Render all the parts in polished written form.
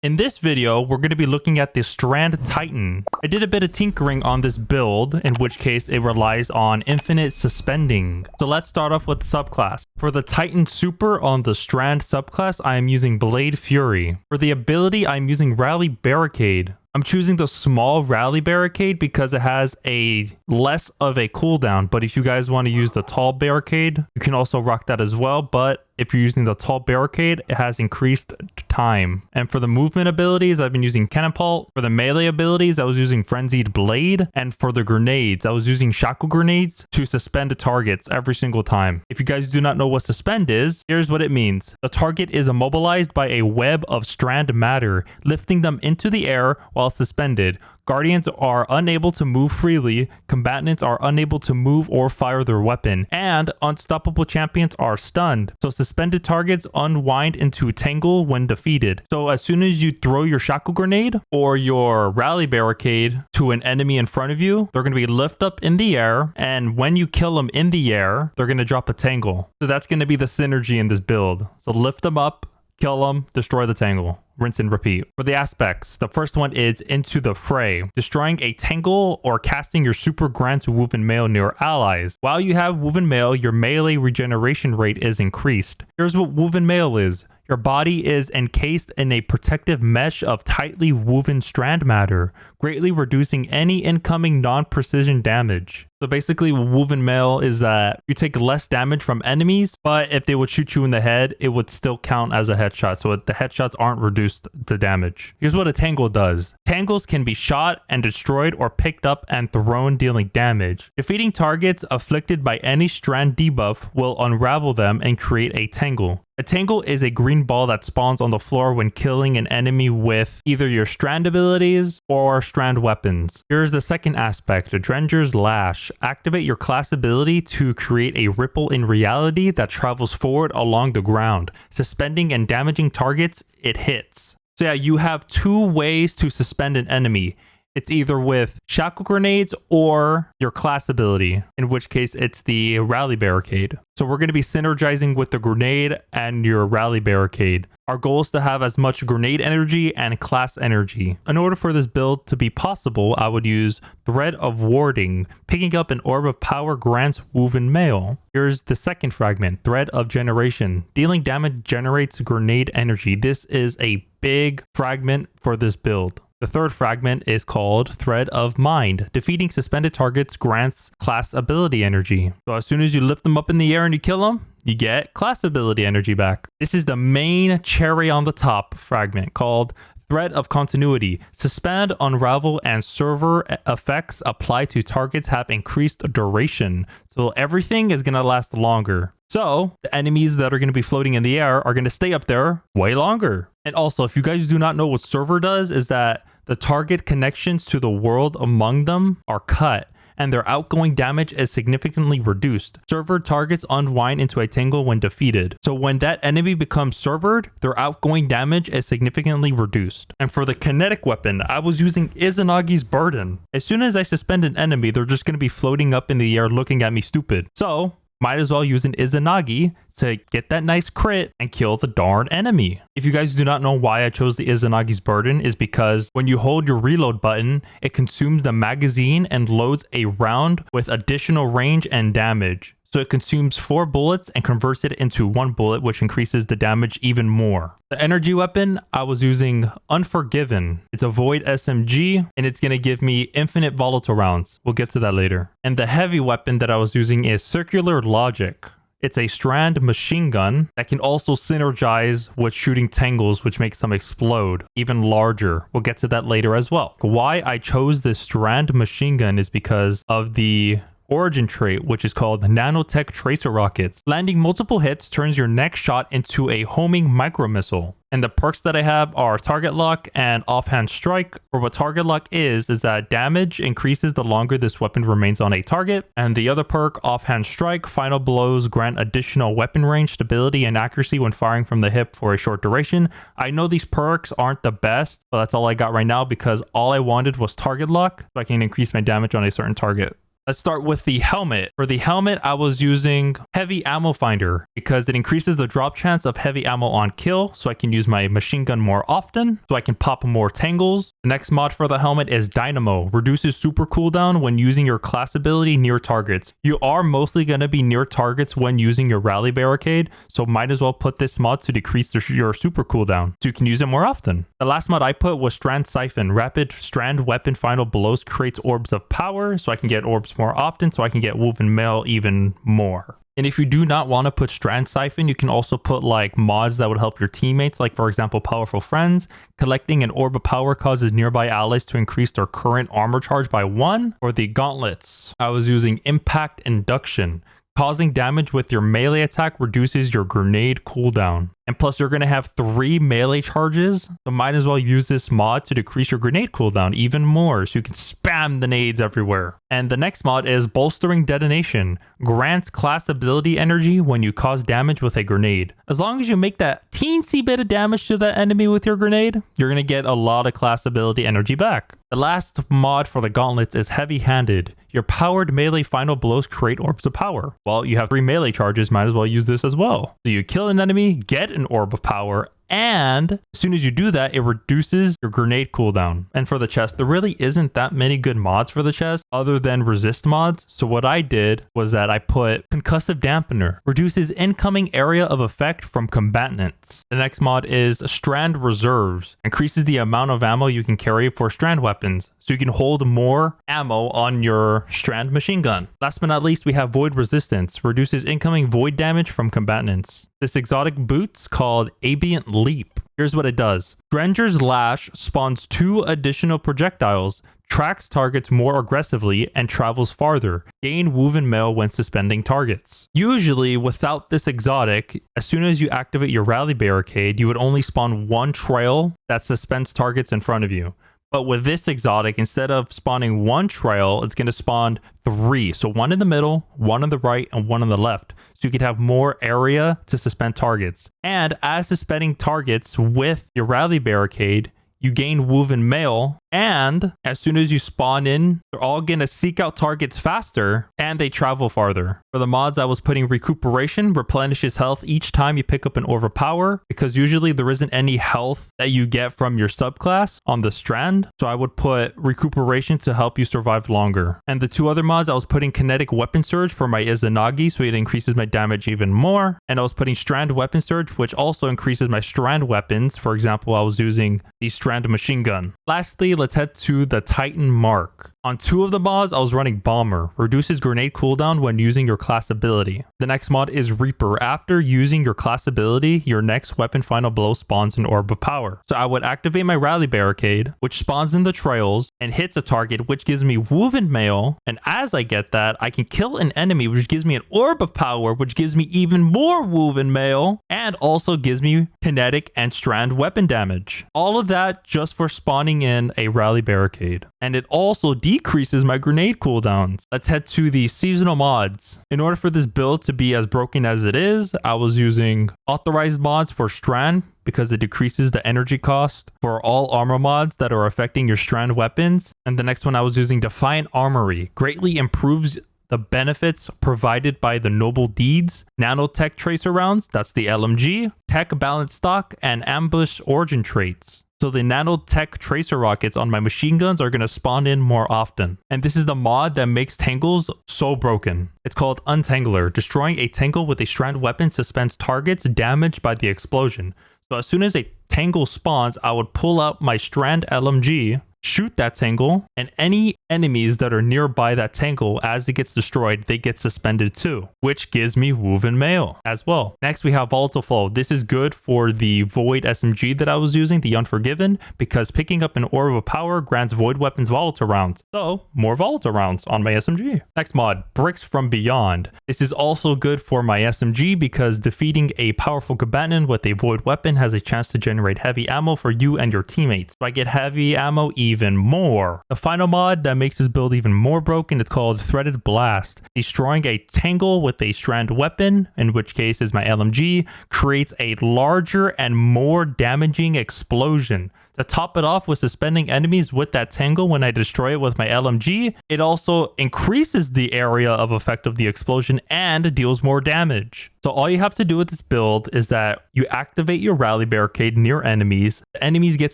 In this video, we're going to be looking at the Strand Titan. I did a bit of tinkering on this build, in which case it relies on infinite suspending. So let's start off with the subclass. For the Titan Super on the Strand subclass, I am using Blade Fury. For the ability, I'm using Rally Barricade. I'm choosing the small Rally Barricade because it has a less of a cooldown, but if you guys want to use the tall Barricade, you can also rock that as well, but if you're using the tall Barricade, it has increased time. And for the movement abilities, I've been using Catapult. For the melee abilities, I was using Frenzied Blade. And for the grenades, I was using Shackle Grenades to suspend targets every single time. If you guys do not know what suspend is, here's what it means. The target is immobilized by a web of strand matter, lifting them into the air while suspended. Guardians are unable to move freely, combatants are unable to move or fire their weapon, and unstoppable champions are stunned. So suspended targets unwind into Tangle when defeated. So as soon as you throw your Shackle Grenade or your Rally Barricade to an enemy in front of you, they're going to be lifted up in the air, and when you kill them in the air, they're going to drop a Tangle. So that's going to be the synergy in this build. So lift them up, kill them, destroy the Tangle. Rinse and repeat. For the aspects, the first one is Into the Fray. Destroying a Tangle or casting your super grants Woven Mail near allies. While you have Woven Mail, your melee regeneration rate is increased. Here's what Woven Mail is. Your body is encased in a protective mesh of tightly woven strand matter, greatly reducing any incoming non-precision damage. So basically, woven mail is that you take less damage from enemies, but if they would shoot you in the head, it would still count as a headshot. So the headshots aren't reduced to damage. Here's what a tangle does. Tangles can be shot and destroyed or picked up and thrown, dealing damage. Defeating targets afflicted by any strand debuff will unravel them and create a tangle. A tangle is a green ball that spawns on the floor when killing an enemy with either your strand abilities or strand weapons. Here's the second aspect, Drenger's Lash. Activate your class ability to create a ripple in reality that travels forward along the ground, suspending and damaging targets it hits. So yeah, you have two ways to suspend an enemy. It's either with Shackle Grenades or your class ability, in which case it's the Rally Barricade. So we're going to be synergizing with the grenade and your Rally Barricade. Our goal is to have as much grenade energy and class energy. In order for this build to be possible, I would use Thread of Warding. Picking up an Orb of Power grants Woven Mail. Here's the second fragment, Thread of Generation. Dealing damage generates grenade energy. This is a big fragment for this build. The third fragment is called Thread of Mind. Defeating suspended targets grants class ability energy. So as soon as you lift them up in the air and you kill them, you get class ability energy back. This is the main cherry on the top fragment called Thread of Continuity. Suspend, unravel, and server effects apply to targets have increased duration. So everything is going to last longer. So the enemies that are going to be floating in the air are going to stay up there way longer. And also, if you guys do not know what server does, is that the target connections to the world among them are cut, and their outgoing damage is significantly reduced. Server targets unwind into a tangle when defeated. So when that enemy becomes servered, their outgoing damage is significantly reduced. And for the kinetic weapon, I was using Izanagi's Burden. As soon as I suspend an enemy, they're just going to be floating up in the air looking at me stupid. So might as well use an Izanagi to get that nice crit and kill the darn enemy. If you guys do not know why I chose the Izanagi's Burden, is because when you hold your reload button, it consumes the magazine and loads a round with additional range and damage. So it consumes 4 bullets and converts it into 1 bullet, which increases the damage even more. The energy weapon, I was using Unforgiven. It's a Void SMG, and it's going to give me infinite volatile rounds. We'll get to that later. And the heavy weapon that I was using is Circular Logic. It's a strand machine gun that can also synergize with shooting tangles, which makes them explode even larger. We'll get to that later as well. Why I chose this strand machine gun is because of the origin trait, which is called Nanotech Tracer Rockets. Landing multiple hits turns your next shot into a homing micro missile. And the perks that I have are Target Lock and Offhand Strike. Or what Target Lock is that damage increases the longer this weapon remains on a target. And the other perk, Offhand Strike, final blows grant additional weapon range, stability, and accuracy when firing from the hip for a short duration. I know these perks aren't the best, but that's all I got right now because all I wanted was Target Lock so I can increase my damage on a certain target. Let's start with the helmet. For the helmet, I was using Heavy Ammo Finder because it increases the drop chance of heavy ammo on kill, so I can use my machine gun more often, so I can pop more tangles. The next mod for the helmet is Dynamo. Reduces super cooldown when using your class ability near targets. You are mostly going to be near targets when using your rally barricade, so might as well put this mod to decrease your super cooldown, so you can use it more often. The last mod I put was Strand Siphon. Rapid Strand Weapon Final Blows creates orbs of power, so I can get orbs more often, so I can get woven mail even more. And if you do not want to put Strand Siphon, you can also put like mods that would help your teammates, like for example, Powerful Friends. Collecting an orb of power causes nearby allies to increase their current armor charge by 1. Or the gauntlets, I was using Impact Induction. Causing damage with your melee attack reduces your grenade cooldown. And plus you're going to have 3 melee charges, so might as well use this mod to decrease your grenade cooldown even more, so you can spam the nades everywhere. And the next mod is Bolstering Detonation. Grants class ability energy when you cause damage with a grenade. As long as you make that teensy bit of damage to that enemy with your grenade, you're going to get a lot of class ability energy back. The last mod for the gauntlets is Heavy Handed. Your powered melee final blows create orbs of power. Well, you have 3 melee charges, might as well use this as well. So you kill an enemy, get an orb of power, and as soon as you do that, it reduces your grenade cooldown. And for the chest, there really isn't that many good mods for the chest other than resist mods. So what I did was that I put Concussive Dampener. Reduces incoming area of effect from combatants. The next mod is Strand Reserves. Increases the amount of ammo you can carry for strand weapons, so you can hold more ammo on your strand machine gun. Last but not least, we have Void Resistance. Reduces incoming void damage from combatants. This exotic boot's called Ambient Leap. Here's what it does. Stranger's Lash spawns 2 additional projectiles, tracks targets more aggressively, and travels farther. Gain woven mail when suspending targets. Usually, without this exotic, as soon as you activate your rally barricade, you would only spawn 1 trail that suspends targets in front of you. But with this exotic, instead of spawning 1 trail, it's going to spawn 3. So 1 in the middle, 1 on the right, and 1 on the left. So you could have more area to suspend targets. And as suspending targets with your rally barricade, you gain woven mail, and as soon as you spawn in, they're all going to seek out targets faster, and they travel farther. For the mods, I was putting Recuperation. Replenishes health each time you pick up an Orb of Power, because usually there isn't any health that you get from your subclass on the Strand. So I would put Recuperation to help you survive longer. And the 2 other mods, I was putting Kinetic Weapon Surge for my Izanagi, so it increases my damage even more. And I was putting Strand Weapon Surge, which also increases my Strand weapons. For example, I was using the Strand machine gun. Lastly, let's head to the Titan Mark. On 2 of the mods, I was running Bomber. Reduces grenade cooldown when using your class ability. The next mod is Reaper. After using your class ability, your next weapon final blow spawns an orb of power. So I would activate my rally barricade, which spawns in the trails and hits a target, which gives me woven mail. And as I get that, I can kill an enemy, which gives me an orb of power, which gives me even more woven mail, and also gives me kinetic and strand weapon damage. All of that just for spawning in a rally barricade. And it also decreases my grenade cooldowns. Let's head to the seasonal mods. In order for this build to be as broken as it is, I was using authorized mods for Strand because it decreases the energy cost for all armor mods that are affecting your Strand weapons. And the next one I was using Defiant Armory. Greatly improves the benefits provided by the Noble Deeds, Nanotech Tracer rounds, that's the LMG, Tech Balance Stock, and Ambush Origin traits. So the Nanotech Tracer rockets on my machine guns are going to spawn in more often. And this is the mod that makes tangles so broken. It's called Untangler. Destroying a tangle with a strand weapon suspends targets damaged by the explosion. So as soon as a tangle spawns, I would pull out my Strand LMG, shoot that tangle, and any enemies that are nearby that tangle, as it gets destroyed, they get suspended too, which gives me woven mail as well. Next, we have Volatile Flow. This is good for the Void SMG that I was using, the Unforgiven, because picking up an Orb of Power grants Void Weapons Volatile rounds. So, more Volatile rounds on my SMG. Next mod, Bricks from Beyond. This is also good for my SMG because defeating a powerful combatant with a Void Weapon has a chance to generate heavy ammo for you and your teammates. So I get heavy ammo even more. The final mod that makes this build even more broken is called Threaded Blast. Destroying a tangle with a strand weapon, in which case is my LMG, creates a larger and more damaging explosion. To top it off with suspending enemies with that tangle when I destroy it with my LMG, it also increases the area of effect of the explosion and deals more damage. So all you have to do with this build is that you activate your rally barricade near enemies, the enemies get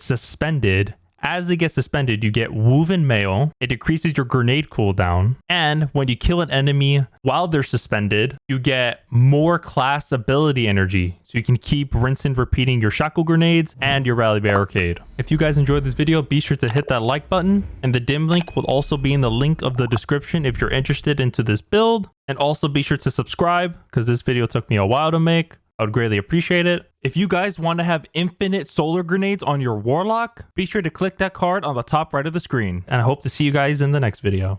suspended. As they get suspended, you get woven mail. It decreases your grenade cooldown. And when you kill an enemy while they're suspended, you get more class ability energy. So you can keep rinsing, repeating your shackle grenades and your rally barricade. If you guys enjoyed this video, be sure to hit that like button. And the dim link will also be in the link of the description if you're interested into this build. And also be sure to subscribe because this video took me a while to make. I would greatly appreciate it. If you guys want to have infinite solar grenades on your warlock, be sure to click that card on the top right of the screen. And I hope to see you guys in the next video.